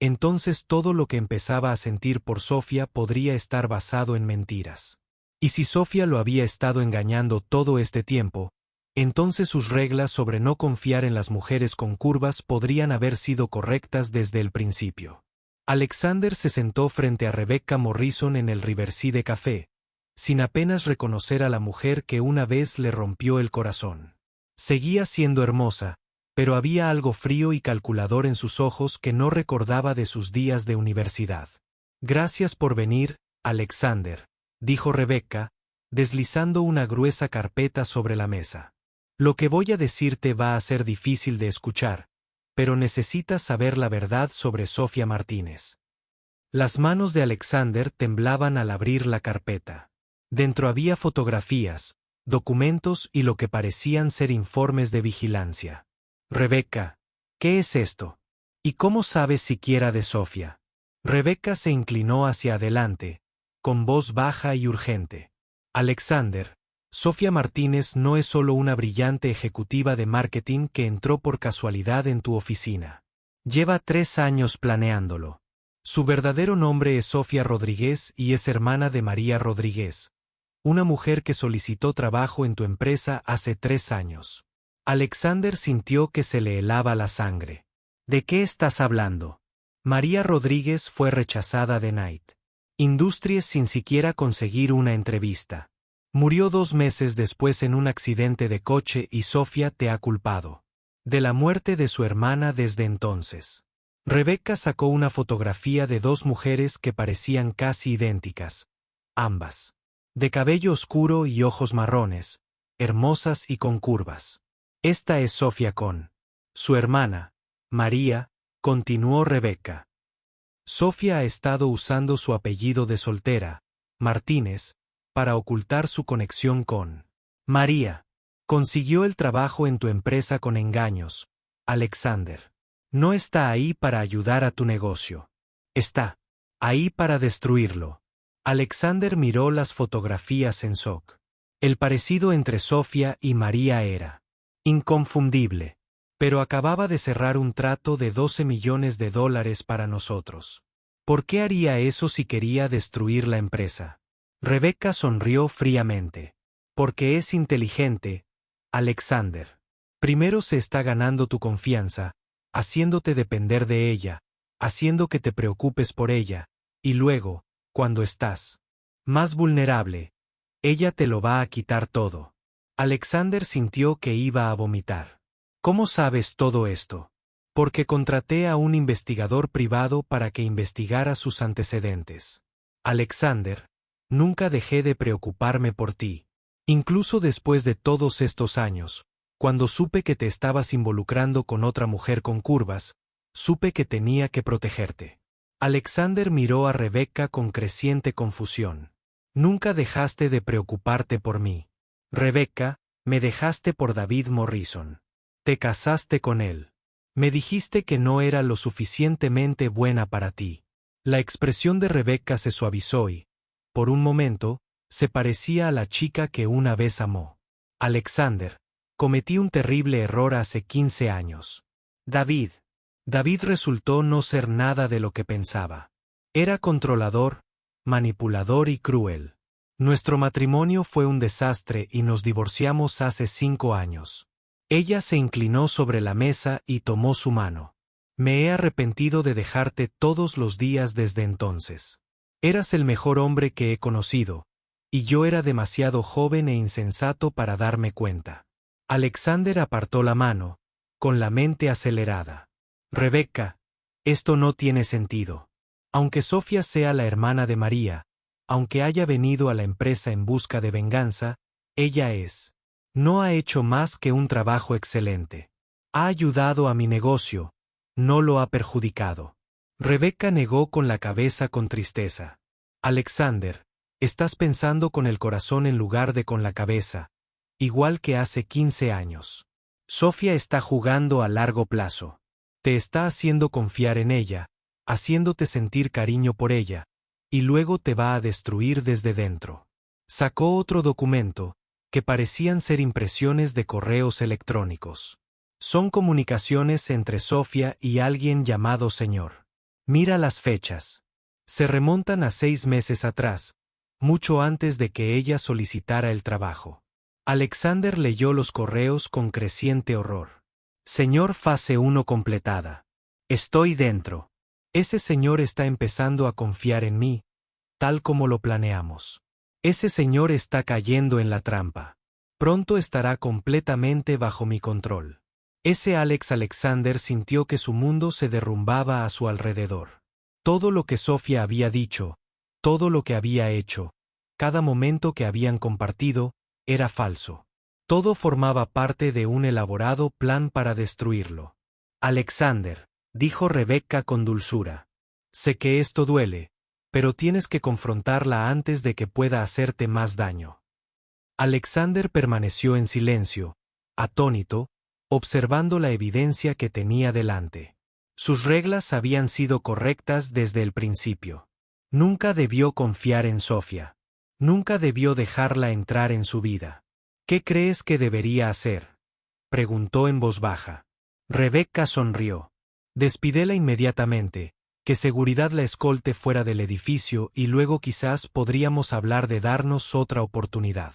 entonces todo lo que empezaba a sentir por Sofía podría estar basado en mentiras. Y si Sofía lo había estado engañando todo este tiempo, entonces sus reglas sobre no confiar en las mujeres con curvas podrían haber sido correctas desde el principio. Alexander se sentó frente a Rebecca Morrison en el Riverside Café, sin apenas reconocer a la mujer que una vez le rompió el corazón. Seguía siendo hermosa, pero había algo frío y calculador en sus ojos que no recordaba de sus días de universidad. Gracias por venir, Alexander, dijo Rebecca, deslizando una gruesa carpeta sobre la mesa. Lo que voy a decirte va a ser difícil de escuchar, pero necesitas saber la verdad sobre Sofía Martínez. Las manos de Alexander temblaban al abrir la carpeta. Dentro había fotografías, documentos y lo que parecían ser informes de vigilancia. Rebecca, ¿qué es esto? ¿Y cómo sabes siquiera de Sofía? Rebecca se inclinó hacia adelante, con voz baja y urgente. Alexander, Sofía Martínez no es solo una brillante ejecutiva de marketing que entró por casualidad en tu oficina. Lleva 3 años planeándolo. Su verdadero nombre es Sofía Rodríguez y es hermana de María Rodríguez, una mujer que solicitó trabajo en tu empresa hace 3 años. Alexander sintió que se le helaba la sangre. ¿De qué estás hablando? María Rodríguez fue rechazada de Night Industries sin siquiera conseguir una entrevista. Murió 2 meses después en un accidente de coche y Sofía te ha culpado de la muerte de su hermana desde entonces. Rebecca sacó una fotografía de 2 mujeres que parecían casi idénticas, ambas de cabello oscuro y ojos marrones, hermosas y con curvas. Esta es Sofía con su hermana, María, continuó Rebecca. Sofía ha estado usando su apellido de soltera, Martínez, para ocultar su conexión con María. Consiguió el trabajo en tu empresa con engaños, Alexander. No está ahí para ayudar a tu negocio. Está ahí para destruirlo. Alexander miró las fotografías en shock. El parecido entre Sofía y María era inconfundible. Pero acababa de cerrar un trato de $12 millones para nosotros. ¿Por qué haría eso si quería destruir la empresa? Rebecca sonrió fríamente. Porque es inteligente, Alexander. Primero se está ganando tu confianza, haciéndote depender de ella, haciendo que te preocupes por ella, y luego, cuando estás más vulnerable, ella te lo va a quitar todo. Alexander sintió que iba a vomitar. ¿Cómo sabes todo esto? Porque contraté a un investigador privado para que investigara sus antecedentes. Alexander, nunca dejé de preocuparme por ti. Incluso después de todos estos años, cuando supe que te estabas involucrando con otra mujer con curvas, supe que tenía que protegerte. Alexander miró a Rebecca con creciente confusión. Nunca dejaste de preocuparte por mí. Rebecca, me dejaste por David Morrison. Te casaste con él. Me dijiste que no era lo suficientemente buena para ti. La expresión de Rebecca se suavizó y, por un momento, se parecía a la chica que una vez amó. Alexander, cometí un terrible error hace 15 años. David resultó no ser nada de lo que pensaba. Era controlador, manipulador y cruel. Nuestro matrimonio fue un desastre y nos divorciamos hace 5 años. Ella se inclinó sobre la mesa y tomó su mano. Me he arrepentido de dejarte todos los días desde entonces. Eras el mejor hombre que he conocido, y yo era demasiado joven e insensato para darme cuenta. Alexander apartó la mano, con la mente acelerada. Rebecca, esto no tiene sentido. Aunque Sofía sea la hermana de María, aunque haya venido a la empresa en busca de venganza, ella no ha hecho más que un trabajo excelente. Ha ayudado a mi negocio, no lo ha perjudicado. Rebecca negó con la cabeza con tristeza. Alexander, estás pensando con el corazón en lugar de con la cabeza, igual que hace 15 años. Sofía está jugando a largo plazo. Te está haciendo confiar en ella, haciéndote sentir cariño por ella, y luego te va a destruir desde dentro. Sacó otro documento, que parecían ser impresiones de correos electrónicos. Son comunicaciones entre Sofía y alguien llamado señor Mira las fechas. Se remontan a 6 meses atrás, mucho antes de que ella solicitara el trabajo. Alexander leyó los correos con creciente horror. Señor, fase 1 completada. Estoy dentro. Ese señor está empezando a confiar en mí, tal como lo planeamos. Ese señor está cayendo en la trampa. Pronto estará completamente bajo mi control. Ese Alexander sintió que su mundo se derrumbaba a su alrededor. Todo lo que Sofía había dicho, todo lo que había hecho, cada momento que habían compartido, era falso. Todo formaba parte de un elaborado plan para destruirlo. Alexander, dijo Rebecca con dulzura. Sé que esto duele, pero tienes que confrontarla antes de que pueda hacerte más daño. Alexander permaneció en silencio, atónito, observando la evidencia que tenía delante. Sus reglas habían sido correctas desde el principio. Nunca debió confiar en Sofía. Nunca debió dejarla entrar en su vida. ¿Qué crees que debería hacer?, preguntó en voz baja. Rebecca sonrió. Despídela inmediatamente, que seguridad la escolte fuera del edificio y luego quizás podríamos hablar de darnos otra oportunidad.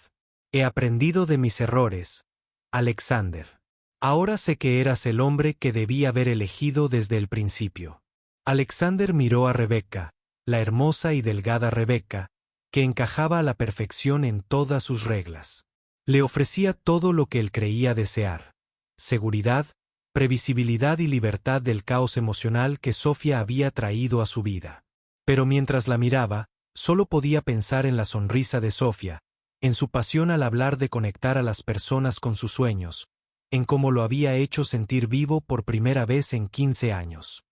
He aprendido de mis errores, Alexander. Ahora sé que eras el hombre que debía haber elegido desde el principio. Alexander miró a Rebecca, la hermosa y delgada Rebecca, que encajaba a la perfección en todas sus reglas. Le ofrecía todo lo que él creía desear: seguridad, previsibilidad y libertad del caos emocional que Sofía había traído a su vida. Pero mientras la miraba, solo podía pensar en la sonrisa de Sofía, en su pasión al hablar de conectar a las personas con sus sueños, en cómo lo había hecho sentir vivo por primera vez en 15 años.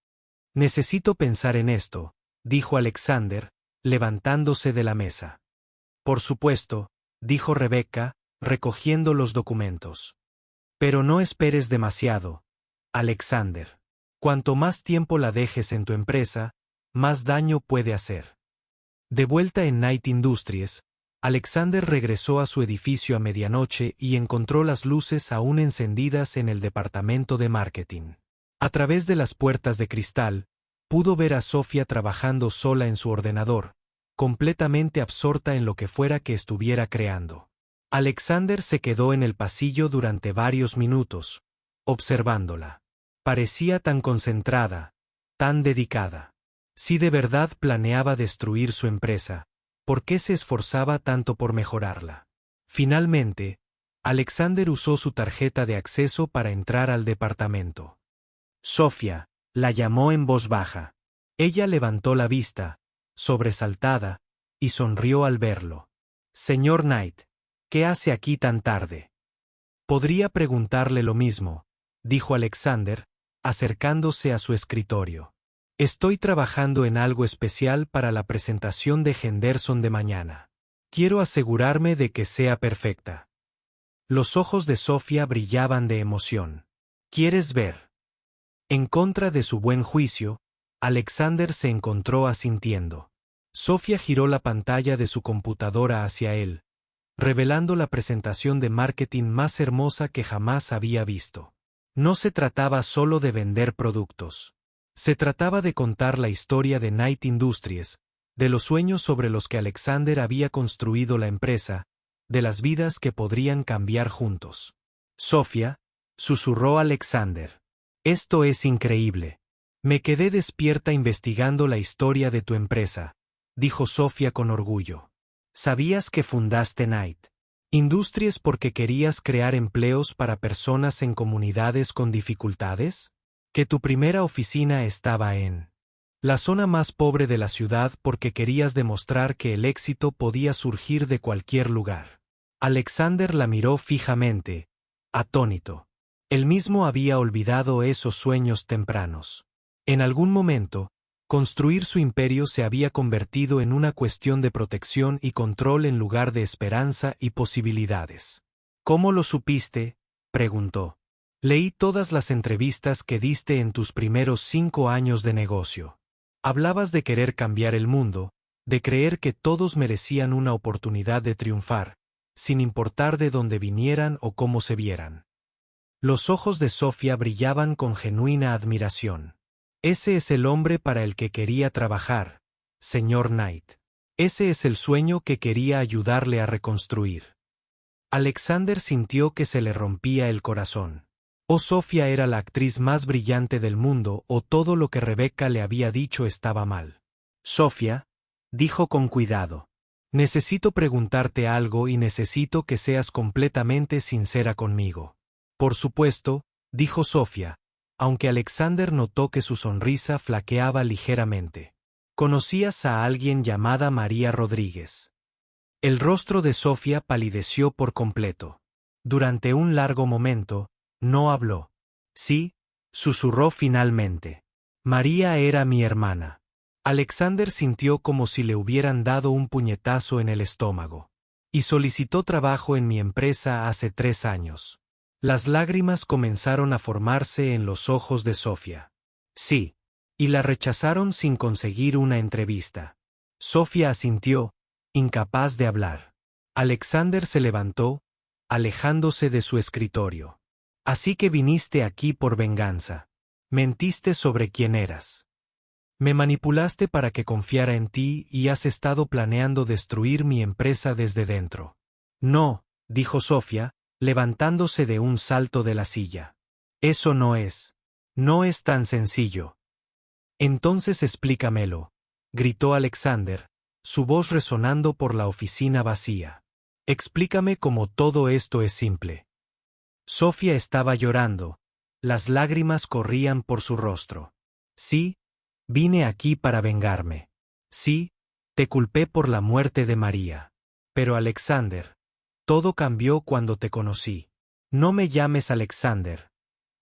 Necesito pensar en esto, dijo Alexander, levantándose de la mesa. Por supuesto, dijo Rebecca, recogiendo los documentos. Pero no esperes demasiado, Alexander. Cuanto más tiempo la dejes en tu empresa, más daño puede hacer. De vuelta en Knight Industries, Alexander regresó a su edificio a medianoche y encontró las luces aún encendidas en el departamento de marketing. A través de las puertas de cristal, pudo ver a Sofía trabajando sola en su ordenador, completamente absorta en lo que fuera que estuviera creando. Alexander se quedó en el pasillo durante varios minutos, observándola. Parecía tan concentrada, tan dedicada. Si de verdad planeaba destruir su empresa, ¿por qué se esforzaba tanto por mejorarla? Finalmente, Alexander usó su tarjeta de acceso para entrar al departamento. Sofía, la llamó en voz baja. Ella levantó la vista, sobresaltada, y sonrió al verlo. Señor Knight, ¿qué hace aquí tan tarde? Podría preguntarle lo mismo, dijo Alexander, acercándose a su escritorio. Estoy trabajando en algo especial para la presentación de Henderson de mañana. Quiero asegurarme de que sea perfecta. Los ojos de Sofía brillaban de emoción. ¿Quieres ver? En contra de su buen juicio, Alexander se encontró asintiendo. Sofía giró la pantalla de su computadora hacia él, revelando la presentación de marketing más hermosa que jamás había visto. No se trataba solo de vender productos. Se trataba de contar la historia de Knight Industries, de los sueños sobre los que Alexander había construido la empresa, de las vidas que podrían cambiar juntos. Sofía, susurró Alexander. Esto es increíble. Me quedé despierta investigando la historia de tu empresa, dijo Sofía con orgullo. ¿Sabías que fundaste Knight Industries porque querías crear empleos para personas en comunidades con dificultades? ¿Que tu primera oficina estaba en la zona más pobre de la ciudad porque querías demostrar que el éxito podía surgir de cualquier lugar? Alexander la miró fijamente, atónito. Él mismo había olvidado esos sueños tempranos. En algún momento, construir su imperio se había convertido en una cuestión de protección y control en lugar de esperanza y posibilidades. ¿Cómo lo supiste?, preguntó. Leí todas las entrevistas que diste en tus primeros 5 años de negocio. Hablabas de querer cambiar el mundo, de creer que todos merecían una oportunidad de triunfar, sin importar de dónde vinieran o cómo se vieran. Los ojos de Sofía brillaban con genuina admiración. Ese es el hombre para el que quería trabajar, señor Knight. Ese es el sueño que quería ayudarle a reconstruir. Alexander sintió que se le rompía el corazón. O Sofía era la actriz más brillante del mundo, o todo lo que Rebecca le había dicho estaba mal. Sofía, dijo con cuidado. Necesito preguntarte algo y necesito que seas completamente sincera conmigo. Por supuesto, dijo Sofía, aunque Alexander notó que su sonrisa flaqueaba ligeramente. ¿Conocías a alguien llamada María Rodríguez? El rostro de Sofía palideció por completo. Durante un largo momento, no habló. Sí, susurró finalmente. María era mi hermana. Alexander sintió como si le hubieran dado un puñetazo en el estómago. Y solicitó trabajo en mi empresa hace 3 años. Las lágrimas comenzaron a formarse en los ojos de Sofía. Sí. Y la rechazaron sin conseguir una entrevista. Sofía asintió, incapaz de hablar. Alexander se levantó, alejándose de su escritorio. Así que viniste aquí por venganza. Mentiste sobre quién eras. Me manipulaste para que confiara en ti y has estado planeando destruir mi empresa desde dentro. No, dijo Sofía, levantándose de un salto de la silla. Eso no es. No es tan sencillo. Entonces explícamelo, gritó Alexander, su voz resonando por la oficina vacía. Explícame cómo todo esto es simple. Sofía estaba llorando, las lágrimas corrían por su rostro. Sí, vine aquí para vengarme. Sí, te culpé por la muerte de María. Pero Alexander, todo cambió cuando te conocí. No me llames Alexander,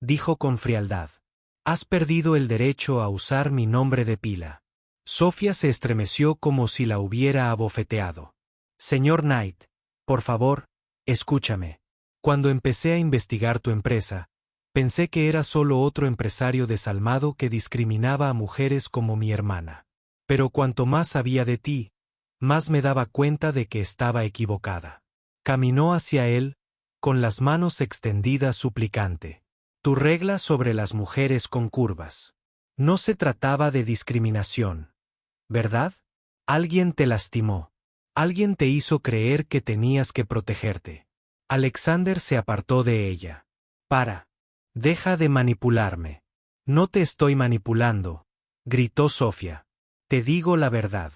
dijo con frialdad. Has perdido el derecho a usar mi nombre de pila. Sofía se estremeció como si la hubiera abofeteado. Señor Knight, por favor, escúchame. Cuando empecé a investigar tu empresa, pensé que era solo otro empresario desalmado que discriminaba a mujeres como mi hermana. Pero cuanto más sabía de ti, más me daba cuenta de que estaba equivocada. Caminó hacia él, con las manos extendidas suplicante. Tu regla sobre las mujeres con curvas. No se trataba de discriminación, ¿verdad? Alguien te lastimó. Alguien te hizo creer que tenías que protegerte. Alexander se apartó de ella. Para. Deja de manipularme. No te estoy manipulando, gritó Sofía. Te digo la verdad.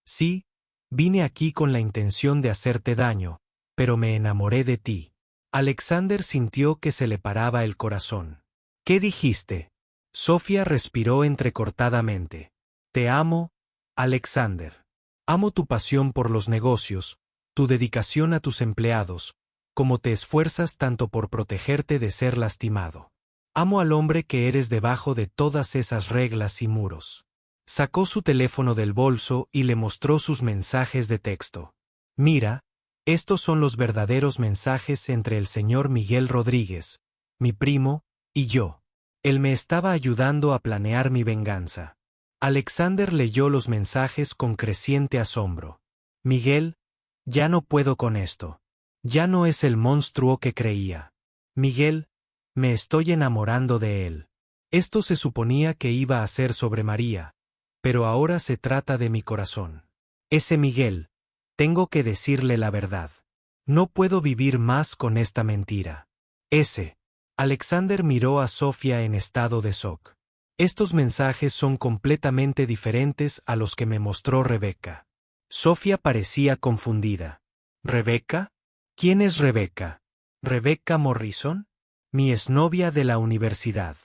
Sí, vine aquí con la intención de hacerte daño, pero me enamoré de ti. Alexander sintió que se le paraba el corazón. ¿Qué dijiste? Sofía respiró entrecortadamente. Te amo, Alexander. Amo tu pasión por los negocios, tu dedicación a tus empleados, como te esfuerzas tanto por protegerte de ser lastimado. Amo al hombre que eres debajo de todas esas reglas y muros. Sacó su teléfono del bolso y le mostró sus mensajes de texto. Mira, estos son los verdaderos mensajes entre el señor Miguel Rodríguez, mi primo, y yo. Él me estaba ayudando a planear mi venganza. Alexander leyó los mensajes con creciente asombro. Miguel, ya no puedo con esto. Ya no es el monstruo que creía. Miguel, me estoy enamorando de él. Esto se suponía que iba a ser sobre María, pero ahora se trata de mi corazón. Ese Miguel, tengo que decirle la verdad. No puedo vivir más con esta mentira. Alexander miró a Sofía en estado de shock. Estos mensajes son completamente diferentes a los que me mostró Rebecca. Sofía parecía confundida. ¿Rebecca? ¿Quién es Rebecca? ¿Rebecca Morrison? Mi exnovia de la universidad.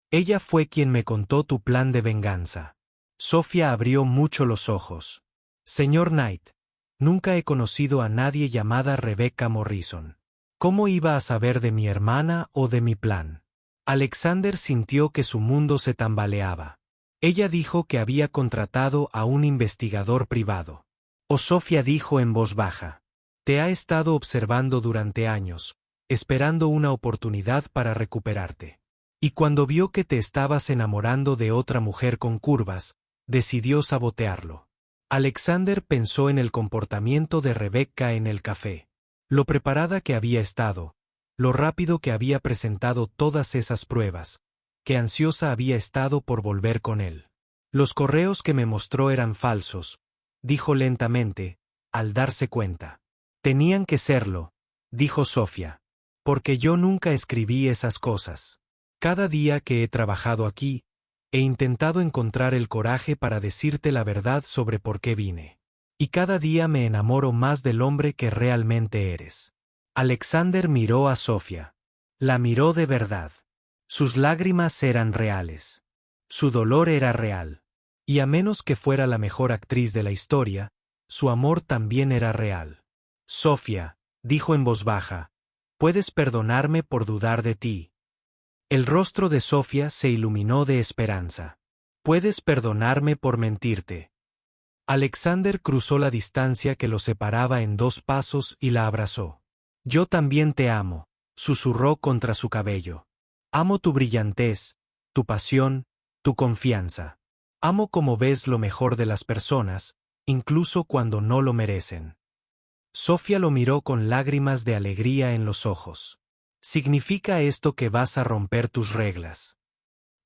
Ella fue quien me contó tu plan de venganza. Sofía abrió mucho los ojos. Señor Knight, nunca he conocido a nadie llamada Rebecca Morrison. ¿Cómo iba a saber de mi hermana o de mi plan? Alexander sintió que su mundo se tambaleaba. Ella dijo que había contratado a un investigador privado. O Sofía dijo en voz baja. Te ha estado observando durante años, esperando una oportunidad para recuperarte. Y cuando vio que te estabas enamorando de otra mujer con curvas, decidió sabotearlo. Alexander pensó en el comportamiento de Rebecca en el café. Lo preparada que había estado, lo rápido que había presentado todas esas pruebas, que ansiosa había estado por volver con él. Los correos que me mostró eran falsos, dijo lentamente, al darse cuenta. Tenían que serlo, dijo Sofía, porque yo nunca escribí esas cosas. Cada día que he trabajado aquí, he intentado encontrar el coraje para decirte la verdad sobre por qué vine. Y cada día me enamoro más del hombre que realmente eres. Alexander miró a Sofía. La miró de verdad. Sus lágrimas eran reales. Su dolor era real. Y a menos que fuera la mejor actriz de la historia, su amor también era real. Sofía, dijo en voz baja, puedes perdonarme por dudar de ti. El rostro de Sofía se iluminó de esperanza. Puedes perdonarme por mentirte. Alexander cruzó la distancia que los separaba en 2 pasos y la abrazó. Yo también te amo, susurró contra su cabello. Amo tu brillantez, tu pasión, tu confianza. Amo cómo ves lo mejor de las personas, incluso cuando no lo merecen. Sofía lo miró con lágrimas de alegría en los ojos. ¿Significa esto que vas a romper tus reglas?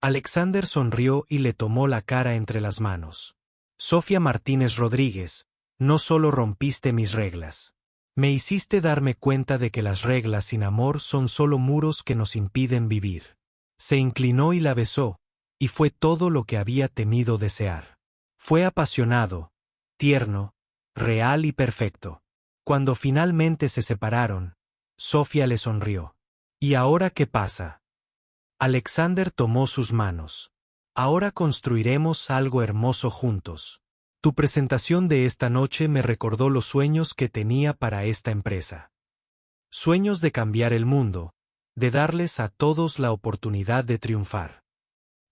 Alexander sonrió y le tomó la cara entre las manos. Sofía Martínez Rodríguez, no solo rompiste mis reglas. Me hiciste darme cuenta de que las reglas sin amor son solo muros que nos impiden vivir. Se inclinó y la besó, y fue todo lo que había temido desear. Fue apasionado, tierno, real y perfecto. Cuando finalmente se separaron, Sofía le sonrió. ¿Y ahora qué pasa? Alexander tomó sus manos. Ahora construiremos algo hermoso juntos. Tu presentación de esta noche me recordó los sueños que tenía para esta empresa. Sueños de cambiar el mundo, de darles a todos la oportunidad de triunfar.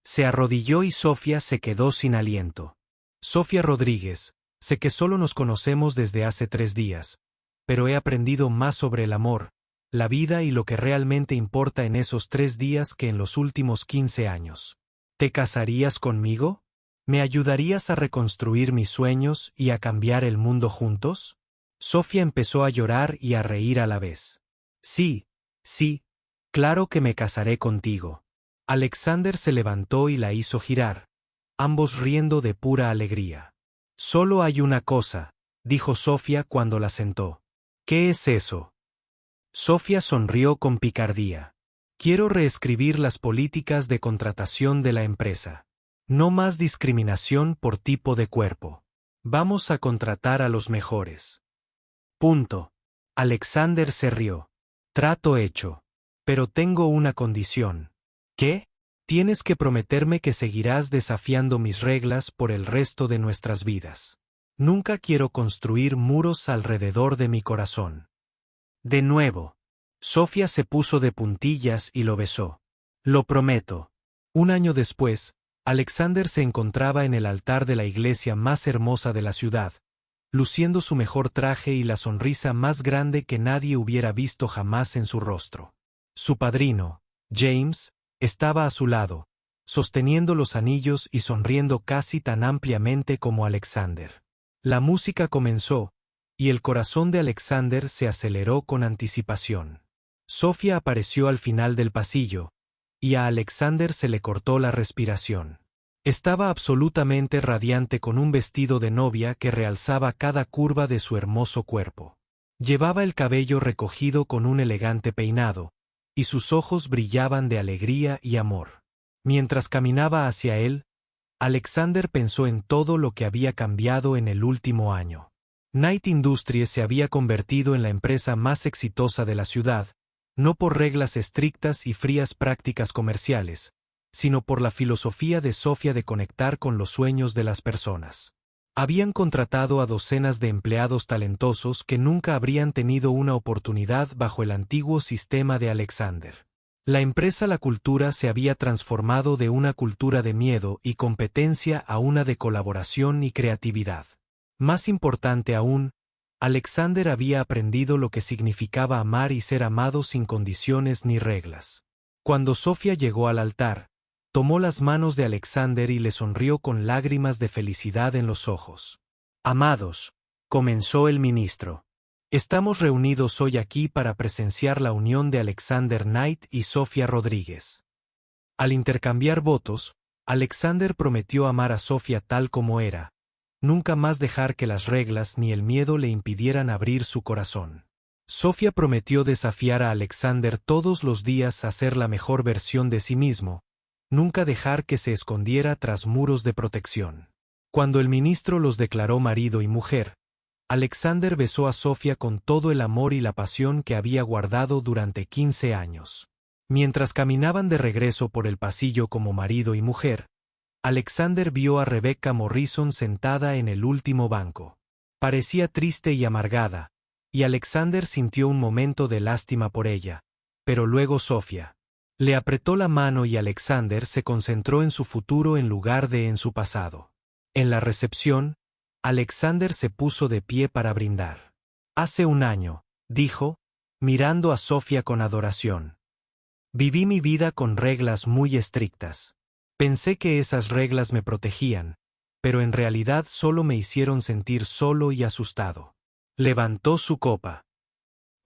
Se arrodilló y Sofía se quedó sin aliento. Sofía Rodríguez, sé que solo nos conocemos desde hace 3 días, pero he aprendido más sobre el amor, la vida y lo que realmente importa en esos 3 días que en los últimos 15 años. ¿Te casarías conmigo? ¿Me ayudarías a reconstruir mis sueños y a cambiar el mundo juntos? Sofía empezó a llorar y a reír a la vez. Sí, sí, claro que me casaré contigo. Alexander se levantó y la hizo girar, ambos riendo de pura alegría. Solo hay una cosa, dijo Sofía cuando la sentó. ¿Qué es eso? Sofía sonrió con picardía. Quiero reescribir las políticas de contratación de la empresa. No más discriminación por tipo de cuerpo. Vamos a contratar a los mejores. Punto. Alexander se rió. Trato hecho. Pero tengo una condición. ¿Qué? Tienes que prometerme que seguirás desafiando mis reglas por el resto de nuestras vidas. Nunca quiero construir muros alrededor de mi corazón. De nuevo. Sofía se puso de puntillas y lo besó. Lo prometo. 1 año después, Alexander se encontraba en el altar de la iglesia más hermosa de la ciudad, luciendo su mejor traje y la sonrisa más grande que nadie hubiera visto jamás en su rostro. Su padrino, James, estaba a su lado, sosteniendo los anillos y sonriendo casi tan ampliamente como Alexander. La música comenzó, y el corazón de Alexander se aceleró con anticipación. Sofía apareció al final del pasillo, y a Alexander se le cortó la respiración. Estaba absolutamente radiante con un vestido de novia que realzaba cada curva de su hermoso cuerpo. Llevaba el cabello recogido con un elegante peinado, y sus ojos brillaban de alegría y amor. Mientras caminaba hacia él, Alexander pensó en todo lo que había cambiado en el último año. Knight Industries se había convertido en la empresa más exitosa de la ciudad, no por reglas estrictas y frías prácticas comerciales, sino por la filosofía de Sofía de conectar con los sueños de las personas. Habían contratado a docenas de empleados talentosos que nunca habrían tenido una oportunidad bajo el antiguo sistema de Alexander. La empresa La Cultura se había transformado de una cultura de miedo y competencia a una de colaboración y creatividad. Más importante aún, Alexander había aprendido lo que significaba amar y ser amado sin condiciones ni reglas. Cuando Sofía llegó al altar, tomó las manos de Alexander y le sonrió con lágrimas de felicidad en los ojos. Amados, comenzó el ministro. Estamos reunidos hoy aquí para presenciar la unión de Alexander Knight y Sofía Rodríguez. Al intercambiar votos, Alexander prometió amar a Sofía tal como era, nunca más dejar que las reglas ni el miedo le impidieran abrir su corazón. Sofía prometió desafiar a Alexander todos los días a ser la mejor versión de sí mismo, nunca dejar que se escondiera tras muros de protección. Cuando el ministro los declaró marido y mujer, Alexander besó a Sofía con todo el amor y la pasión que había guardado durante 15 años. Mientras caminaban de regreso por el pasillo como marido y mujer, Alexander vio a Rebecca Morrison sentada en el último banco. Parecía triste y amargada, y Alexander sintió un momento de lástima por ella, pero luego Sofía le apretó la mano y Alexander se concentró en su futuro en lugar de en su pasado. En la recepción, Alexander se puso de pie para brindar. Hace un año, dijo, mirando a Sofía con adoración. Viví mi vida con reglas muy estrictas. Pensé que esas reglas me protegían, pero en realidad solo me hicieron sentir solo y asustado. Levantó su copa.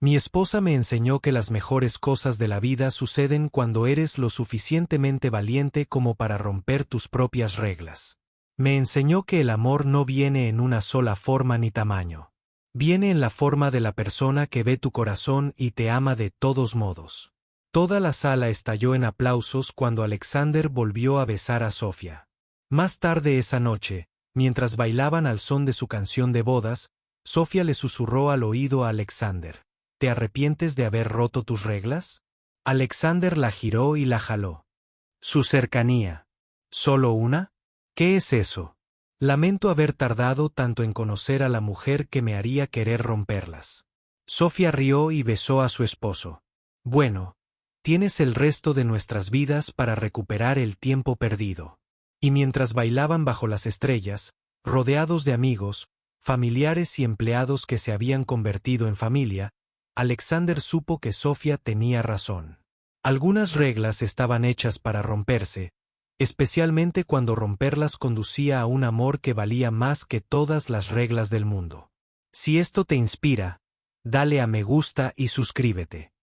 Mi esposa me enseñó que las mejores cosas de la vida suceden cuando eres lo suficientemente valiente como para romper tus propias reglas. Me enseñó que el amor no viene en una sola forma ni tamaño. Viene en la forma de la persona que ve tu corazón y te ama de todos modos. Toda la sala estalló en aplausos cuando Alexander volvió a besar a Sofía. Más tarde esa noche, mientras bailaban al son de su canción de bodas, Sofía le susurró al oído a Alexander. ¿Te arrepientes de haber roto tus reglas? Alexander la giró y la jaló. Su cercanía. ¿Solo una? ¿Qué es eso? Lamento haber tardado tanto en conocer a la mujer que me haría querer romperlas. Sofía rió y besó a su esposo. Bueno, tienes el resto de nuestras vidas para recuperar el tiempo perdido. Y mientras bailaban bajo las estrellas, rodeados de amigos, familiares y empleados que se habían convertido en familia, Alexander supo que Sofía tenía razón. Algunas reglas estaban hechas para romperse, especialmente cuando romperlas conducía a un amor que valía más que todas las reglas del mundo. Si esto te inspira, dale a me gusta y suscríbete.